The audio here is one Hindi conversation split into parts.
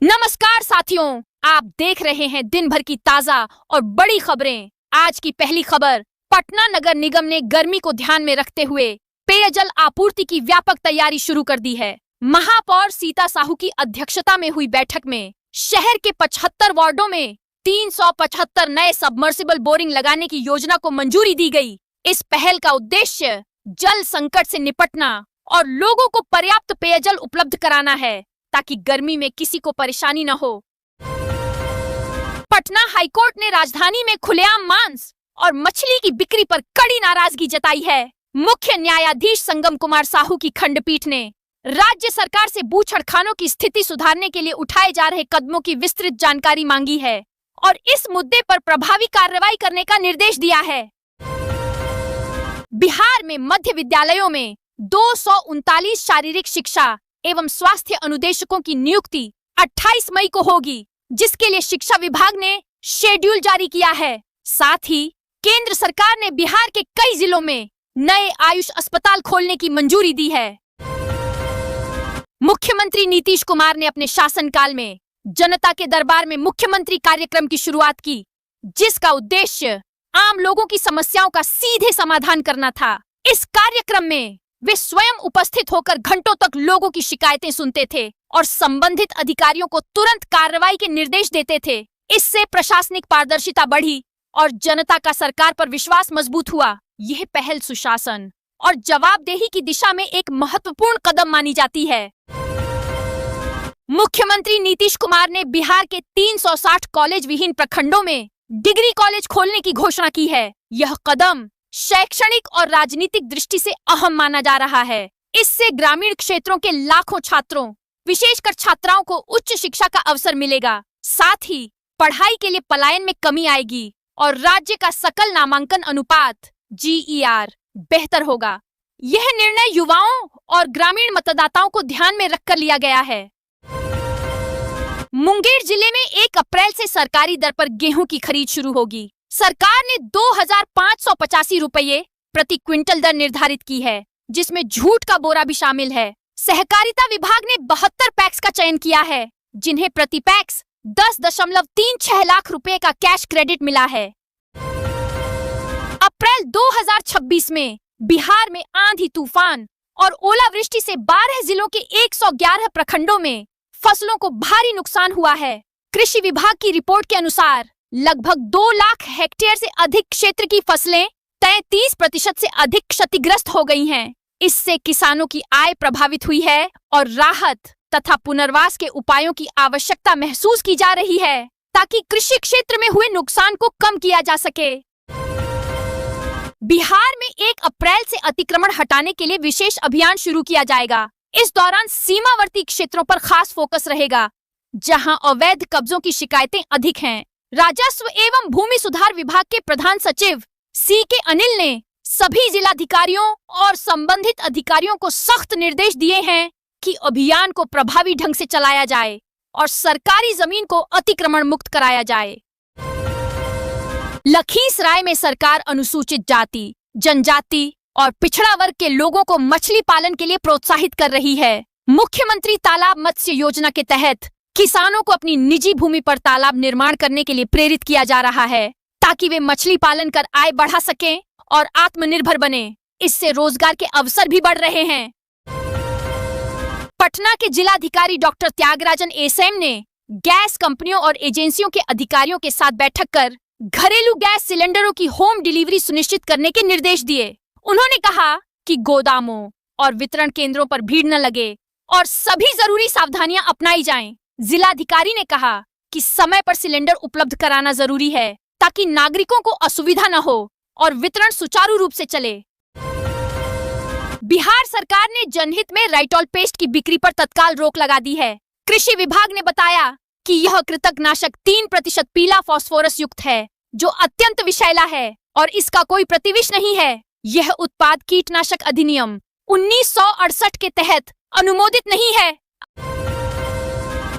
नमस्कार साथियों, आप देख रहे हैं दिन भर की ताजा और बड़ी खबरें। आज की पहली खबर, पटना नगर निगम ने गर्मी को ध्यान में रखते हुए पेयजल आपूर्ति की व्यापक तैयारी शुरू कर दी है। महापौर सीता साहू की अध्यक्षता में हुई बैठक में शहर के 75 वार्डों में 375 नए सबमर्सिबल बोरिंग लगाने की योजना को मंजूरी दी गई। इस पहल का उद्देश्य जल संकट से निपटना और लोगों को पर्याप्त पेयजल उपलब्ध कराना है ताकि गर्मी में किसी को परेशानी न हो। पटना हाईकोर्ट ने राजधानी में खुलेआम मांस और मछली की बिक्री पर कड़ी नाराजगी जताई है। मुख्य न्यायाधीश संगम कुमार साहू की खंडपीठ ने राज्य सरकार से बूचड़खानों की स्थिति सुधारने के लिए उठाए जा रहे कदमों की विस्तृत जानकारी मांगी है और इस मुद्दे पर प्रभावी कार्रवाई करने का निर्देश दिया है। बिहार में मध्य विद्यालयों में 239 शारीरिक शिक्षा एवं स्वास्थ्य अनुदेशकों की नियुक्ति 28 मई को होगी, जिसके लिए शिक्षा विभाग ने शेड्यूल जारी किया है। साथ ही केंद्र सरकार ने बिहार के कई जिलों में नए आयुष अस्पताल खोलने की मंजूरी दी है। मुख्यमंत्री नीतीश कुमार ने अपने शासनकाल में जनता के दरबार में मुख्यमंत्री कार्यक्रम की शुरुआत की, जिसका उद्देश्य आम लोगों की समस्याओं का सीधे समाधान करना था। इस कार्यक्रम में वे स्वयं उपस्थित होकर घंटों तक लोगों की शिकायतें सुनते थे और संबंधित अधिकारियों को तुरंत कार्रवाई के निर्देश देते थे। इससे प्रशासनिक पारदर्शिता बढ़ी और जनता का सरकार पर विश्वास मजबूत हुआ। यह पहल सुशासन और जवाबदेही की दिशा में एक महत्वपूर्ण कदम मानी जाती है। मुख्यमंत्री नीतीश कुमार ने बिहार के 360 कॉलेज विहीन प्रखंडों में डिग्री कॉलेज खोलने की घोषणा की है। यह कदम शैक्षणिक और राजनीतिक दृष्टि से अहम माना जा रहा है। इससे ग्रामीण क्षेत्रों के लाखों छात्रों, विशेषकर छात्राओं को उच्च शिक्षा का अवसर मिलेगा। साथ ही पढ़ाई के लिए पलायन में कमी आएगी और राज्य का सकल नामांकन अनुपात GER बेहतर होगा। यह निर्णय युवाओं और ग्रामीण मतदाताओं को ध्यान में रखकर लिया गया है। मुंगेर जिले में 1 अप्रैल से सरकारी दर पर गेहूं की खरीद शुरू होगी। सरकार ने 2,585 रुपये प्रति क्विंटल दर निर्धारित की है, जिसमें झूठ का बोरा भी शामिल है। सहकारिता विभाग ने 72 पैक्स का चयन किया है, जिन्हें प्रति पैक्स 10.36 लाख रुपए का कैश क्रेडिट मिला है। अप्रैल 2026 में बिहार में आंधी तूफान और ओलावृष्टि से 12 जिलों के 111 प्रखंडों में फसलों को भारी नुकसान हुआ है। कृषि विभाग की रिपोर्ट के अनुसार लगभग 2 लाख हेक्टेयर से अधिक क्षेत्र की फसलें 33% से अधिक क्षतिग्रस्त हो गई हैं। इससे किसानों की आय प्रभावित हुई है और राहत तथा पुनर्वास के उपायों की आवश्यकता महसूस की जा रही है, ताकि कृषि क्षेत्र में हुए नुकसान को कम किया जा सके। बिहार में 1 अप्रैल से अतिक्रमण हटाने के लिए विशेष अभियान शुरू किया जाएगा। इस दौरान सीमावर्ती क्षेत्रों पर खास फोकस रहेगा, जहां अवैध कब्जों की शिकायतें अधिक हैं। राजस्व एवं भूमि सुधार विभाग के प्रधान सचिव CK अनिल ने सभी जिलाधिकारियों और संबंधित अधिकारियों को सख्त निर्देश दिए हैं कि अभियान को प्रभावी ढंग से चलाया जाए और सरकारी जमीन को अतिक्रमण मुक्त कराया जाए। लखीसराय में सरकार अनुसूचित जाति, जनजाति और पिछड़ा वर्ग के लोगों को मछली पालन के लिए प्रोत्साहित कर रही है। मुख्यमंत्री तालाब मत्स्य योजना के तहत किसानों को अपनी निजी भूमि पर तालाब निर्माण करने के लिए प्रेरित किया जा रहा है, ताकि वे मछली पालन कर आय बढ़ा सकें और आत्मनिर्भर बने। इससे रोजगार के अवसर भी बढ़ रहे हैं। पटना के जिलाधिकारी डॉक्टर त्यागराजन एसएम ने गैस कंपनियों और एजेंसियों के अधिकारियों के साथ बैठक कर घरेलू गैस सिलेंडरों की होम डिलीवरी सुनिश्चित करने के निर्देश दिए। उन्होंने कहा कि गोदामों और वितरण केंद्रों पर भीड़ न लगे और सभी जरूरी सावधानियां अपनाई जाएं। जिलाधिकारी ने कहा कि समय पर सिलेंडर उपलब्ध कराना जरूरी है, ताकि नागरिकों को असुविधा न हो और वितरण सुचारू रूप से चले। बिहार सरकार ने जनहित में राइटॉल पेस्ट की बिक्री पर तत्काल रोक लगा दी है। कृषि विभाग ने बताया कि यह कृंतकनाशक 3% पीला फास्फोरस युक्त है, जो अत्यंत विषैला है और इसका कोई प्रतिविष नहीं है। यह उत्पाद कीटनाशक अधिनियम 1968 के तहत अनुमोदित नहीं है।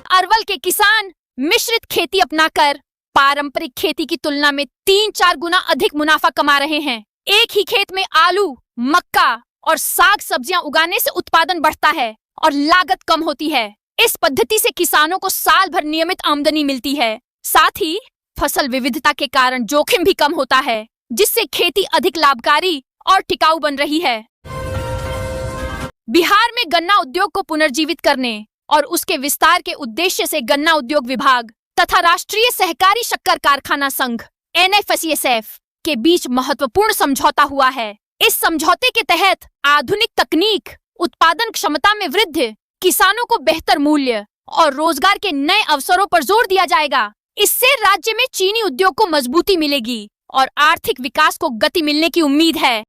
अरवल के किसान मिश्रित खेती अपनाकर पारंपरिक खेती की तुलना में 3-4 गुना अधिक मुनाफा कमा रहे हैं। एक ही खेत में आलू, मक्का और साग सब्जियां उगाने से उत्पादन बढ़ता है और लागत कम होती है। इस पद्धति से किसानों को साल भर नियमित आमदनी मिलती है। साथ ही फसल विविधता के कारण जोखिम भी कम होता है, जिससे खेती अधिक लाभकारी और टिकाऊ बन रही है। बिहार में गन्ना उद्योग को पुनर्जीवित करने और उसके विस्तार के उद्देश्य से गन्ना उद्योग विभाग तथा राष्ट्रीय सहकारी शक्कर कारखाना संघ NFSESF के बीच महत्वपूर्ण समझौता हुआ है। इस समझौते के तहत आधुनिक तकनीक, उत्पादन क्षमता में वृद्धि, किसानों को बेहतर मूल्य और रोजगार के नए अवसरों पर जोर दिया जाएगा। इससे राज्य में चीनी उद्योग को मजबूती मिलेगी और आर्थिक विकास को गति मिलने की उम्मीद है।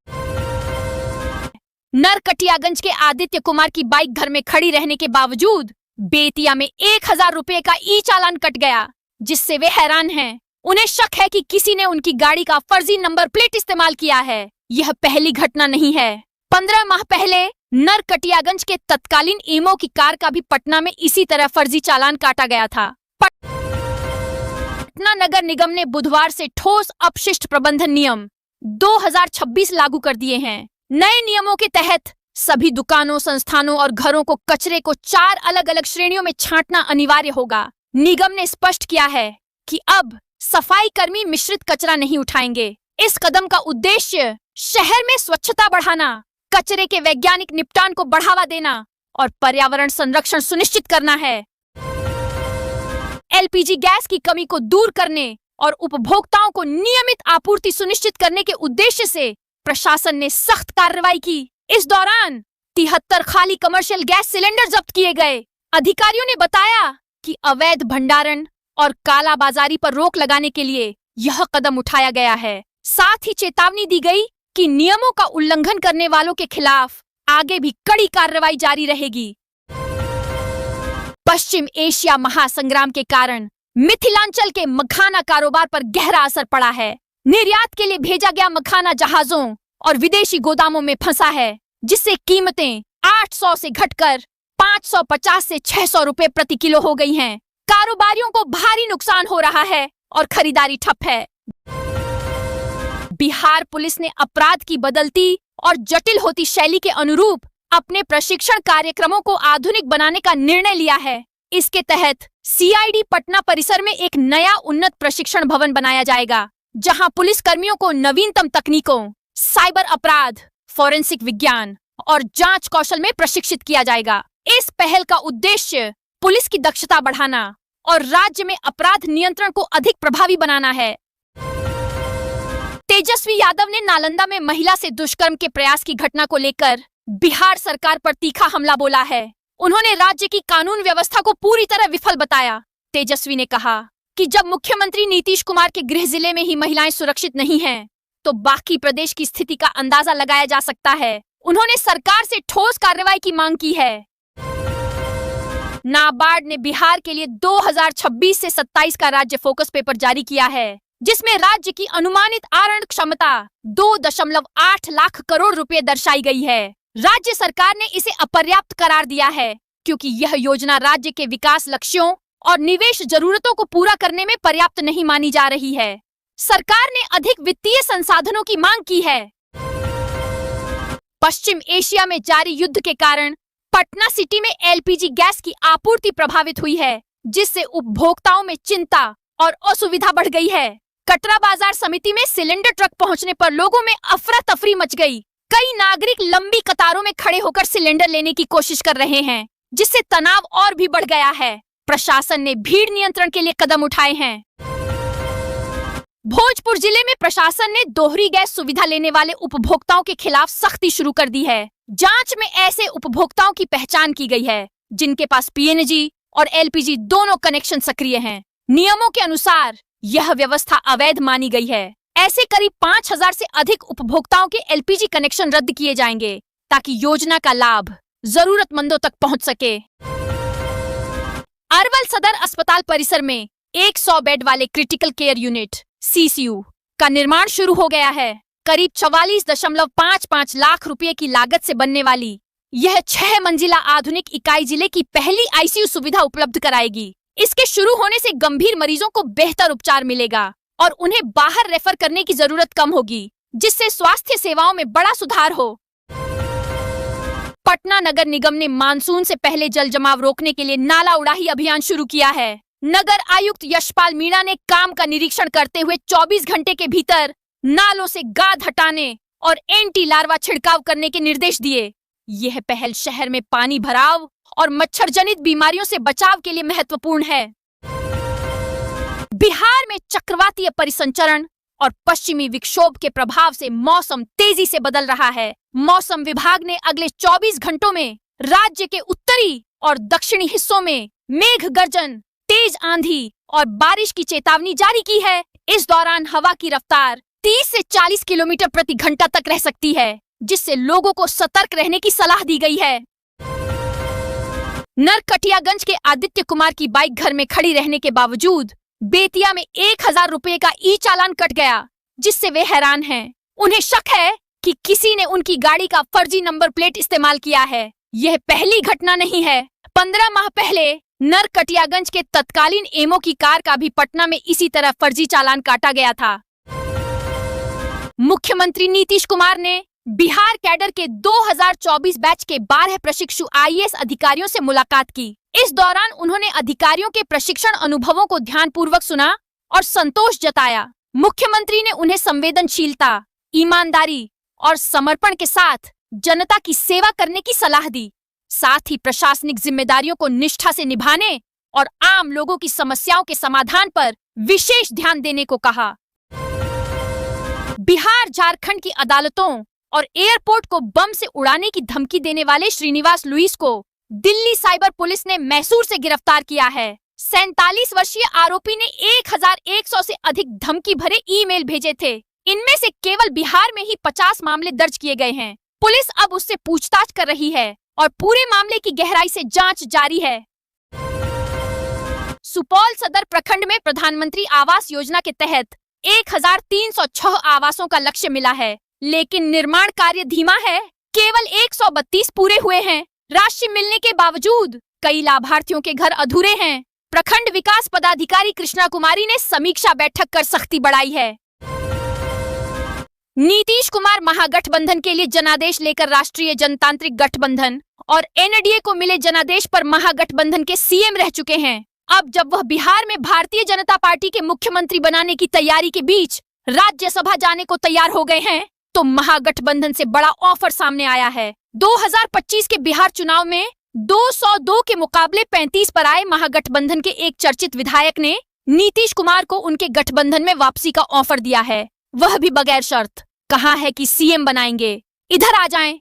नरकटियागंज के आदित्य कुमार की बाइक घर में खड़ी रहने के बावजूद बेतिया में 1000 रुपए का ई चालान कट गया, जिससे वे हैरान हैं। उन्हें शक है कि किसी ने उनकी गाड़ी का फर्जी नंबर प्लेट इस्तेमाल किया है। यह पहली घटना नहीं है। 15 माह पहले नरकटियागंज के तत्कालीन ईमो की कार का भी पटना में इसी तरह फर्जी चालान काटा गया था। पटना नगर निगम ने बुधवार से ठोस अपशिष्ट प्रबंधन नियम 2026 लागू कर दिए हैं। नए नियमों के तहत सभी दुकानों, संस्थानों और घरों को कचरे को 4 अलग-अलग श्रेणियों में छांटना अनिवार्य होगा। निगम ने स्पष्ट किया है कि अब सफाई कर्मी मिश्रित कचरा नहीं उठाएंगे। इस कदम का उद्देश्य शहर में स्वच्छता बढ़ाना, कचरे के वैज्ञानिक निपटान को बढ़ावा देना और पर्यावरण संरक्षण सुनिश्चित करना है। LPG गैस की कमी को दूर करने और उपभोक्ताओं को नियमित आपूर्ति सुनिश्चित करने के उद्देश्य से प्रशासन ने सख्त कार्रवाई की। इस दौरान 73 खाली कमर्शियल गैस सिलेंडर जब्त किए गए। अधिकारियों ने बताया कि अवैध भंडारण और कालाबाजारी पर रोक लगाने के लिए यह कदम उठाया गया है। साथ ही चेतावनी दी गई कि नियमों का उल्लंघन करने वालों के खिलाफ आगे भी कड़ी कार्रवाई जारी रहेगी। पश्चिम एशिया महासंग्राम के कारण मिथिलांचल के मखाना कारोबार पर गहरा असर पड़ा है। निर्यात के लिए भेजा गया मखाना जहाजों और विदेशी गोदामों में फंसा है, जिससे कीमतें 800 से घटकर 550 से 600 रुपए प्रति किलो हो गई हैं। कारोबारियों को भारी नुकसान हो रहा है और खरीदारी ठप है। बिहार पुलिस ने अपराध की बदलती और जटिल होती शैली के अनुरूप अपने प्रशिक्षण कार्यक्रमों को आधुनिक बनाने का निर्णय लिया है। इसके तहत CID पटना परिसर में एक नया उन्नत प्रशिक्षण भवन बनाया जाएगा, जहां पुलिस कर्मियों को नवीनतम तकनीकों, साइबर अपराध, फोरेंसिक विज्ञान और जांच कौशल में प्रशिक्षित किया जाएगा। इस पहल का उद्देश्य पुलिस की दक्षता बढ़ाना और राज्य में अपराध नियंत्रण को अधिक प्रभावी बनाना है। तेजस्वी यादव ने नालंदा में महिला से दुष्कर्म के प्रयास की घटना को लेकर बिहार सरकार पर तीखा हमला बोला है। उन्होंने राज्य की कानून व्यवस्था को पूरी तरह विफल बताया। तेजस्वी ने कहा कि जब मुख्यमंत्री नीतीश कुमार के गृह जिले में ही महिलाएं सुरक्षित नहीं हैं, तो बाकी प्रदेश की स्थिति का अंदाजा लगाया जा सकता है। उन्होंने सरकार से ठोस कार्रवाई की मांग की है। नाबार्ड ने बिहार के लिए 2026 से 27 का राज्य फोकस पेपर जारी किया है, जिसमें राज्य की अनुमानित आवरण क्षमता 2.8 लाख करोड़ रुपए दर्शाई गई है। राज्य सरकार ने इसे अपर्याप्त करार दिया है, क्योंकि यह योजना राज्य के विकास लक्ष्यों और निवेश जरूरतों को पूरा करने में पर्याप्त नहीं मानी जा रही है। सरकार ने अधिक वित्तीय संसाधनों की मांग की है। पश्चिम एशिया में जारी युद्ध के कारण पटना सिटी में LPG गैस की आपूर्ति प्रभावित हुई है, जिससे उपभोक्ताओं में चिंता और असुविधा बढ़ गई है। कटरा बाजार समिति में सिलेंडर ट्रक पहुंचने पर लोगों में अफरा तफरी मच गई। कई नागरिक लंबी कतारों में खड़े होकर सिलेंडर लेने की कोशिश कर रहे हैं, जिससे तनाव और भी बढ़ गया है। प्रशासन ने भीड़ नियंत्रण के लिए कदम उठाए हैं। भोजपुर जिले में प्रशासन ने दोहरी गैस सुविधा लेने वाले उपभोक्ताओं के खिलाफ सख्ती शुरू कर दी है। जांच में ऐसे उपभोक्ताओं की पहचान की गई है जिनके पास PNG और LPG दोनों कनेक्शन सक्रिय हैं। नियमों के अनुसार यह व्यवस्था अवैध मानी गई है। ऐसे करीब 5000 से अधिक उपभोक्ताओं के LPG कनेक्शन रद्द किए जाएंगे, ताकि योजना का लाभ जरूरतमंदों तक पहुंच सके। अरवल सदर अस्पताल परिसर में 100 बेड वाले क्रिटिकल केयर यूनिट CCU का निर्माण शुरू हो गया है। करीब 44.55 लाख रुपए की लागत से बनने वाली यह 6 मंजिला आधुनिक इकाई जिले की पहली ICU सुविधा उपलब्ध कराएगी। इसके शुरू होने से गंभीर मरीजों को बेहतर उपचार मिलेगा और उन्हें बाहर रेफर करने की जरूरत कम होगी, जिससे स्वास्थ्य सेवाओं में बड़ा सुधार हो। पटना नगर निगम ने मानसून से पहले जल जमाव रोकने के लिए नाला उड़ाही अभियान शुरू किया है। नगर आयुक्त यशपाल मीणा ने काम का निरीक्षण करते हुए 24 घंटे के भीतर नालों से गाद हटाने और एंटी लार्वा छिड़काव करने के निर्देश दिए। यह पहल शहर में पानी भराव और मच्छर जनित बीमारियों से बचाव के लिए महत्वपूर्ण है। बिहार में चक्रवातीय परिसंचरण और पश्चिमी विक्षोभ के प्रभाव से मौसम तेजी से बदल रहा है। मौसम विभाग ने अगले 24 घंटों में राज्य के उत्तरी और दक्षिणी हिस्सों में मेघ गर्जन, तेज आंधी और बारिश की चेतावनी जारी की है। इस दौरान हवा की रफ्तार 30 से 40 किलोमीटर प्रति घंटा तक रह सकती है, जिससे लोगों को सतर्क रहने की सलाह दी गई है। नरकटियागंज के आदित्य कुमार की बाइक घर में खड़ी रहने के बावजूद बेतिया में 1000 रुपए का ई चालान कट गया, जिससे वे हैरान हैं। उन्हें शक है कि किसी ने उनकी गाड़ी का फर्जी नंबर प्लेट इस्तेमाल किया है। यह पहली घटना नहीं है। 15 माह पहले नरकटियागंज के तत्कालीन एमओ की कार का भी पटना में इसी तरह फर्जी चालान काटा गया था। मुख्यमंत्री नीतीश कुमार ने बिहार कैडर के 2024 बैच के 12 प्रशिक्षु आईएएस अधिकारियों से मुलाकात की। इस दौरान उन्होंने अधिकारियों के प्रशिक्षण अनुभवों को ध्यानपूर्वक सुना और संतोष जताया। मुख्यमंत्री ने उन्हें संवेदनशीलता, ईमानदारी और समर्पण के साथ जनता की सेवा करने की सलाह दी। साथ ही प्रशासनिक जिम्मेदारियों को निष्ठा से निभाने और आम लोगों की समस्याओं के समाधान पर विशेष ध्यान देने को कहा। बिहार झारखंड की अदालतों और एयरपोर्ट को बम से उड़ाने की धमकी देने वाले श्रीनिवास लुइस को दिल्ली साइबर पुलिस ने मैसूर से गिरफ्तार किया है। 47 वर्षीय आरोपी ने 1100 से अधिक धमकी भरे ईमेल भेजे थे। इनमें से केवल बिहार में ही 50 मामले दर्ज किए गए हैं। पुलिस अब उससे पूछताछ कर रही है और पूरे मामले की गहराई से जांच जारी है। सुपौल सदर प्रखंड में प्रधानमंत्री आवास योजना के तहत 1306 आवासों का लक्ष्य मिला है, लेकिन निर्माण कार्य धीमा है। केवल 132 पूरे हुए हैं। राशि मिलने के बावजूद कई लाभार्थियों के घर अधूरे हैं। प्रखंड विकास पदाधिकारी कृष्णा कुमारी ने समीक्षा बैठक कर सख्ती बढ़ाई है। नीतीश कुमार महागठबंधन के लिए जनादेश लेकर राष्ट्रीय जनतांत्रिक गठबंधन और एनडीए को मिले जनादेश पर महागठबंधन के सीएम रह चुके हैं। अब जब वह बिहार में भारतीय जनता पार्टी के मुख्यमंत्री बनाने की तैयारी के बीच राज्यसभा जाने को तैयार हो गए हैं, तो महागठबंधन से बड़ा ऑफर सामने आया है। 2025 के बिहार चुनाव में 202 के मुकाबले 35 पर आए महागठबंधन के एक चर्चित विधायक ने नीतीश कुमार को उनके गठबंधन में वापसी का ऑफर दिया है, वह भी बगैर शर्त। कहा है कि सीएम बनाएंगे, इधर आ जाएं।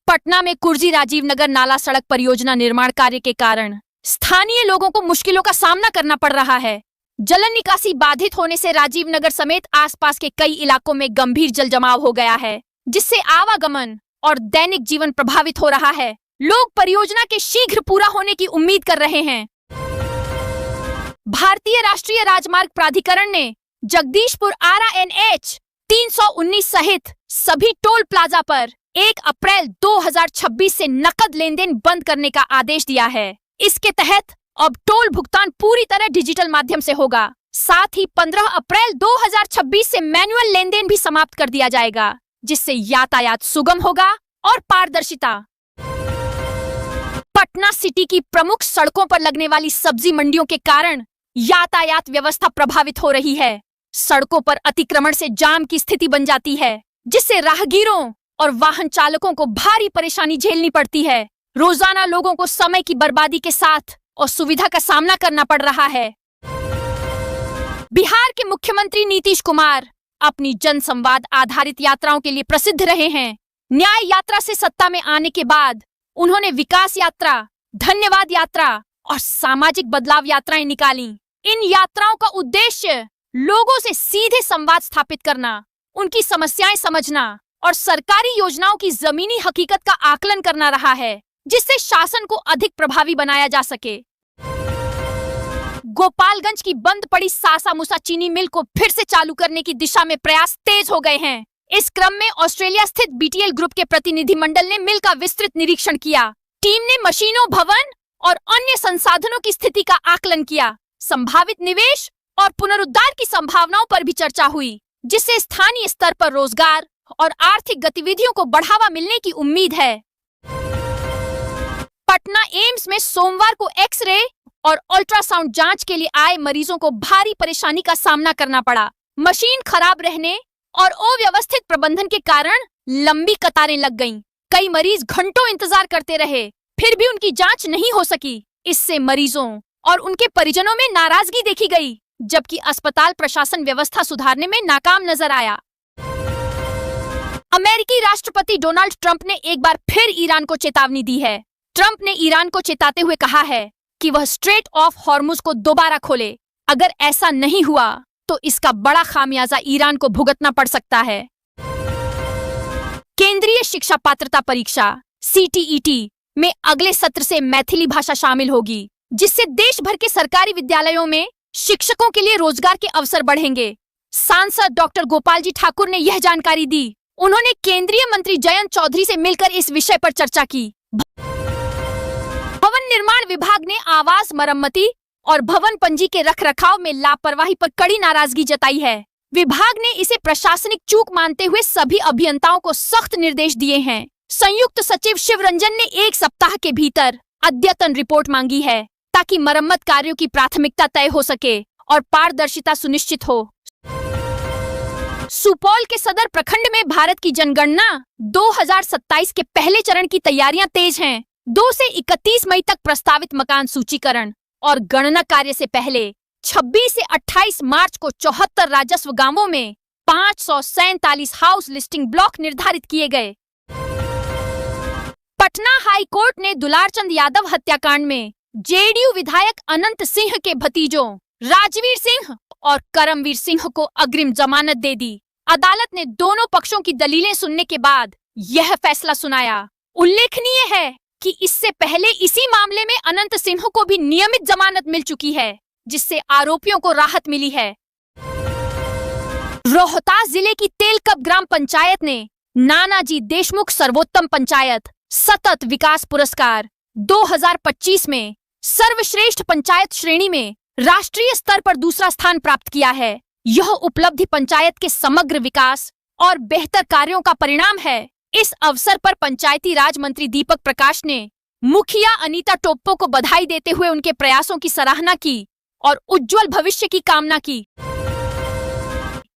पटना में कुर्जी राजीव नगर नाला सड़क परियोजना निर्माण कार्य के कारण स्थानीय लोगों को मुश्किलों का सामना करना पड़ रहा है। जल निकासी बाधित होने से राजीव नगर समेत आसपास के कई इलाकों में गंभीर जल जमाव हो गया है, जिससे आवागमन और दैनिक जीवन प्रभावित हो रहा है। लोग परियोजना के शीघ्र पूरा होने की उम्मीद कर रहे हैं। भारतीय राष्ट्रीय राजमार्ग प्राधिकरण ने जगदीशपुर आरा NH 319 सहित सभी टोल प्लाजा पर 1 अप्रैल 2026 से नकद लेन देन बंद करने का आदेश दिया है। इसके तहत अब टोल भुगतान पूरी तरह डिजिटल माध्यम से होगा। साथ ही 15 अप्रैल 2026 से मैनुअल लेन देन भी समाप्त कर दिया जाएगा, जिससे यातायात सुगम होगा और पारदर्शिता। पटना सिटी की प्रमुख सड़कों पर लगने वाली सब्जी मंडियों के कारण यातायात व्यवस्था प्रभावित हो रही है। सड़कों पर अतिक्रमण से जाम की स्थिति बन जाती है, जिससे राहगीरों और वाहन चालकों को भारी परेशानी झेलनी पड़ती है। रोजाना लोगों को समय की बर्बादी के साथ और सुविधा का सामना करना पड़ रहा है। बिहार के मुख्यमंत्री नीतीश कुमार अपनी जन संवाद आधारित यात्राओं के लिए प्रसिद्ध रहे हैं। न्याय यात्रा से सत्ता में आने के बाद उन्होंने विकास यात्रा, धन्यवाद यात्रा और सामाजिक बदलाव यात्राएं निकाली। इन यात्राओं का उद्देश्य लोगों से सीधे संवाद स्थापित करना, उनकी समस्याएं समझना और सरकारी योजनाओं की जमीनी हकीकत का आकलन करना रहा है, जिससे शासन को अधिक प्रभावी बनाया जा सके। गोपालगंज की बंद पड़ी सासा मूसा चीनी मिल को फिर से चालू करने की दिशा में प्रयास तेज हो गए हैं। इस क्रम में ऑस्ट्रेलिया स्थित BTL ग्रुप के प्रतिनिधिमंडल ने मिल का विस्तृत निरीक्षण किया। टीम ने मशीनों, भवन और अन्य संसाधनों की स्थिति का आकलन किया। संभावित निवेश और पुनरुद्धार की संभावनाओं पर भी चर्चा हुई, जिससे स्थानीय स्तर पर रोजगार और आर्थिक गतिविधियों को बढ़ावा मिलने की उम्मीद है। पटना एम्स में सोमवार को एक्सरे और अल्ट्रासाउंड जांच के लिए आए मरीजों को भारी परेशानी का सामना करना पड़ा। मशीन खराब रहने और अव्यवस्थित प्रबंधन के कारण लंबी कतारें लग गईं। कई मरीज घंटों इंतजार करते रहे, फिर भी उनकी जांच नहीं हो सकी। इससे मरीजों और उनके परिजनों में नाराजगी देखी गई, जबकि अस्पताल प्रशासन व्यवस्था सुधारने में नाकाम नजर आया। अमेरिकी राष्ट्रपति डोनाल्ड ट्रंप ने एक बार फिर ईरान को चेतावनी दी है। ट्रंप ने ईरान को चेताते हुए कहा है कि वह स्ट्रेट ऑफ हॉर्मुज को दोबारा खोले। अगर ऐसा नहीं हुआ तो इसका बड़ा खामियाजा ईरान को भुगतना पड़ सकता है। केंद्रीय शिक्षा पात्रता परीक्षा CTET में अगले सत्र से मैथिली भाषा शामिल होगी, जिससे देश भर के सरकारी विद्यालयों में शिक्षकों के लिए रोजगार के अवसर बढ़ेंगे। सांसद डॉक्टर गोपाल जी ठाकुर ने यह जानकारी दी। उन्होंने केंद्रीय मंत्री जयंत चौधरी से मिलकर इस विषय पर चर्चा की। भवन निर्माण विभाग ने आवास मरम्मती और भवन पंजी के रखरखाव में लापरवाही पर कड़ी नाराजगी जताई है। विभाग ने इसे प्रशासनिक चूक मानते हुए सभी अभियंताओं को सख्त निर्देश दिए हैं। संयुक्त सचिव शिवरंजन ने 1 सप्ताह के भीतर अद्यतन रिपोर्ट मांगी है, ताकि मरम्मत कार्यों की प्राथमिकता तय हो सके और पारदर्शिता सुनिश्चित हो। सुपौल के सदर प्रखंड में भारत की जनगणना 2027 के पहले चरण की तैयारियां तेज हैं। 2 से 31 मई तक प्रस्तावित मकान सूचीकरण और गणना कार्य से पहले 26 से 28 मार्च को 74 राजस्व गांवों में 547 हाउस लिस्टिंग ब्लॉक निर्धारित किए गए। पटना हाई कोर्ट ने दुलारचंद यादव हत्याकांड में JDU विधायक अनंत सिंह के भतीजों राजवीर सिंह और करमवीर सिंह को अग्रिम जमानत दे दी। अदालत ने दोनों पक्षों की दलीलें सुनने के बाद यह फैसला सुनाया। उल्लेखनीय है कि इससे पहले इसी मामले में अनंत सिंह को भी नियमित जमानत मिल चुकी है, जिससे आरोपियों को राहत मिली है। रोहतास जिले की तेलकप ग्राम पंचायत ने नानाजी देशमुख सर्वोत्तम पंचायत सतत विकास पुरस्कार 2025 में सर्वश्रेष्ठ पंचायत श्रेणी में राष्ट्रीय स्तर पर दूसरा स्थान प्राप्त किया है। यह उपलब्धि पंचायत के समग्र विकास और बेहतर कार्यों का परिणाम है। इस अवसर पर पंचायती राज मंत्री दीपक प्रकाश ने मुखिया अनीता टोप्पो को बधाई देते हुए उनके प्रयासों की सराहना की और उज्जवल भविष्य की कामना की।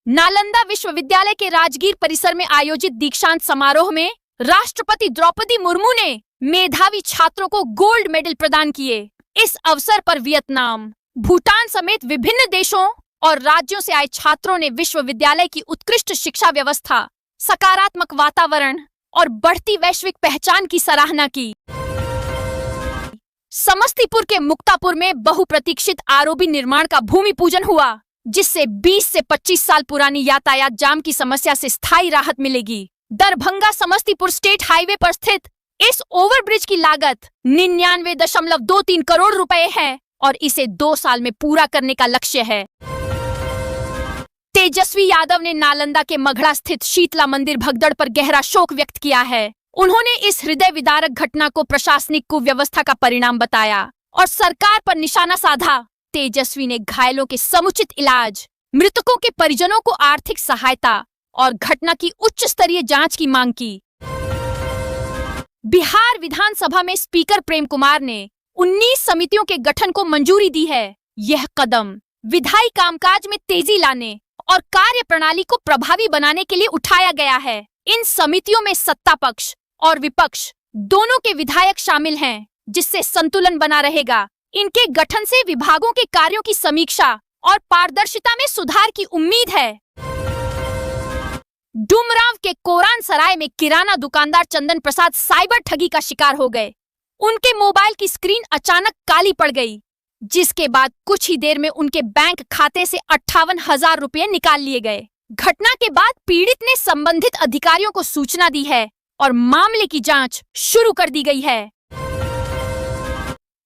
नालंदा विश्वविद्यालय के राजगीर परिसर में आयोजित दीक्षांत समारोह में राष्ट्रपति द्रौपदी मुर्मू ने मेधावी छात्रों को गोल्ड मेडल प्रदान किए। इस अवसर पर वियतनाम, भूटान समेत विभिन्न देशों और राज्यों से आए छात्रों ने विश्वविद्यालय की उत्कृष्ट शिक्षा व्यवस्था, सकारात्मक वातावरण और बढ़ती वैश्विक पहचान की सराहना की। समस्तीपुर के मुक्तापुर में बहुप्रतीक्षित आरओबी निर्माण का भूमि पूजन हुआ, जिससे 20 से 25 साल पुरानी यातायात जाम की समस्या से स्थायी राहत मिलेगी। दरभंगा समस्तीपुर स्टेट हाईवे पर स्थित इस ओवरब्रिज की लागत 99.23 करोड़ रुपए है और इसे 2 साल में पूरा करने का लक्ष्य है। तेजस्वी यादव ने नालंदा के मघड़ा स्थित शीतला मंदिर भगदड़ पर गहरा शोक व्यक्त किया है। उन्होंने इस हृदय विदारक घटना को प्रशासनिक कुव्यवस्था का परिणाम बताया और सरकार पर निशाना साधा। तेजस्वी ने घायलों के समुचित इलाज, मृतकों के परिजनों को आर्थिक सहायता और घटना की उच्च स्तरीय जांच की मांग की। बिहार विधानसभा में स्पीकर प्रेम कुमार ने 19 समितियों के गठन को मंजूरी दी है। यह कदम विधायी कामकाज में तेजी लाने और कार्य प्रणाली को प्रभावी बनाने के लिए उठाया गया है। इन समितियों में सत्ता पक्ष और विपक्ष दोनों के विधायक शामिल हैं, जिससे संतुलन बना रहेगा। इनके गठन से विभागों के कार्यों की समीक्षा और पारदर्शिता में सुधार की उम्मीद है। डुमरांव के कोरान सराय में किराना दुकानदार चंदन प्रसाद साइबर ठगी का शिकार हो गए। उनके मोबाइल की स्क्रीन अचानक काली पड़ गई, जिसके बाद कुछ ही देर में उनके बैंक खाते से 58,000 रुपए निकाल लिए गए। घटना के बाद पीड़ित ने संबंधित अधिकारियों को सूचना दी है और मामले की जांच शुरू कर दी गई है।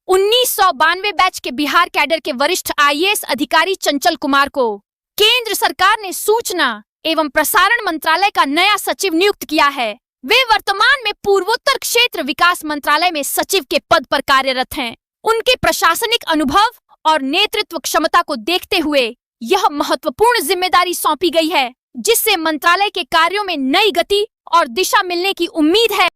1992 बैच के बिहार कैडर के वरिष्ठ IAS अधिकारी चंचल कुमार को केंद्र सरकार ने सूचना एवं प्रसारण मंत्रालय का नया सचिव नियुक्त किया है। वे वर्तमान में पूर्वोत्तर क्षेत्र विकास मंत्रालय में सचिव के पद पर कार्यरत हैं। उनके प्रशासनिक अनुभव और नेतृत्व क्षमता को देखते हुए यह महत्वपूर्ण जिम्मेदारी सौंपी गई है। जिससे मंत्रालय के कार्यों में नई गति और दिशा मिलने की उम्मीद है।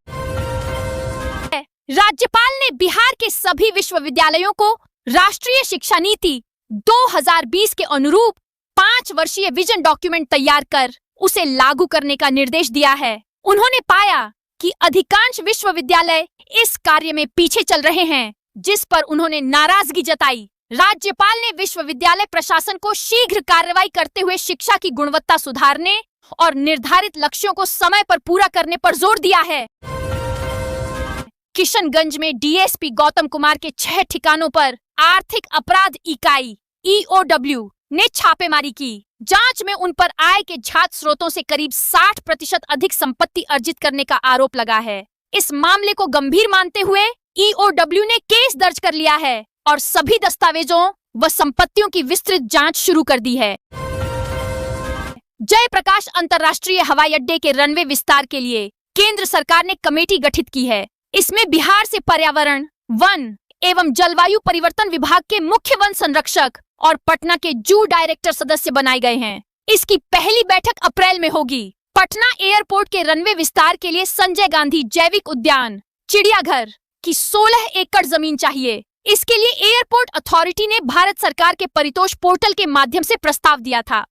राज्यपाल ने बिहार के सभी विश्वविद्यालयों को राष्ट्रीय शिक्षा नीति 2020 के अनुरूप 5 वर्षीय विजन डॉक्यूमेंट तैयार कर उसे लागू करने का निर्देश दिया है। उन्होंने पाया कि अधिकांश विश्वविद्यालय इस कार्य में पीछे चल रहे हैं, जिस पर उन्होंने नाराजगी जताई। राज्यपाल ने विश्वविद्यालय प्रशासन को शीघ्र कार्रवाई करते हुए शिक्षा की गुणवत्ता सुधारने और निर्धारित लक्ष्यों को समय पर पूरा करने पर जोर दिया है। किशनगंज में डीएसपी गौतम कुमार के 6 ठिकानों पर आर्थिक अपराध इकाई EOW ने छापेमारी की। जांच में उन पर आय के जात स्रोतों से करीब 60% अधिक संपत्ति अर्जित करने का आरोप लगा है। इस मामले को गंभीर मानते हुए EOW ने केस दर्ज कर लिया है और सभी दस्तावेजों व संपत्तियों की विस्तृत जांच शुरू कर दी है। जयप्रकाश अंतर्राष्ट्रीय हवाई अड्डे के रनवे विस्तार के लिए केंद्र सरकार ने कमेटी गठित की है। इसमें बिहार से पर्यावरण, वन एवं जलवायु परिवर्तन विभाग के मुख्य वन संरक्षक और पटना के जू डायरेक्टर सदस्य बनाए गए हैं। इसकी पहली बैठक अप्रैल में होगी। पटना एयरपोर्ट के रनवे विस्तार के लिए संजय गांधी जैविक उद्यान, चिड़ियाघर की 16 एकड़ जमीन चाहिए। इसके लिए एयरपोर्ट अथॉरिटी ने भारत सरकार के परितोष पोर्टल के माध्यम से प्रस्ताव दिया था।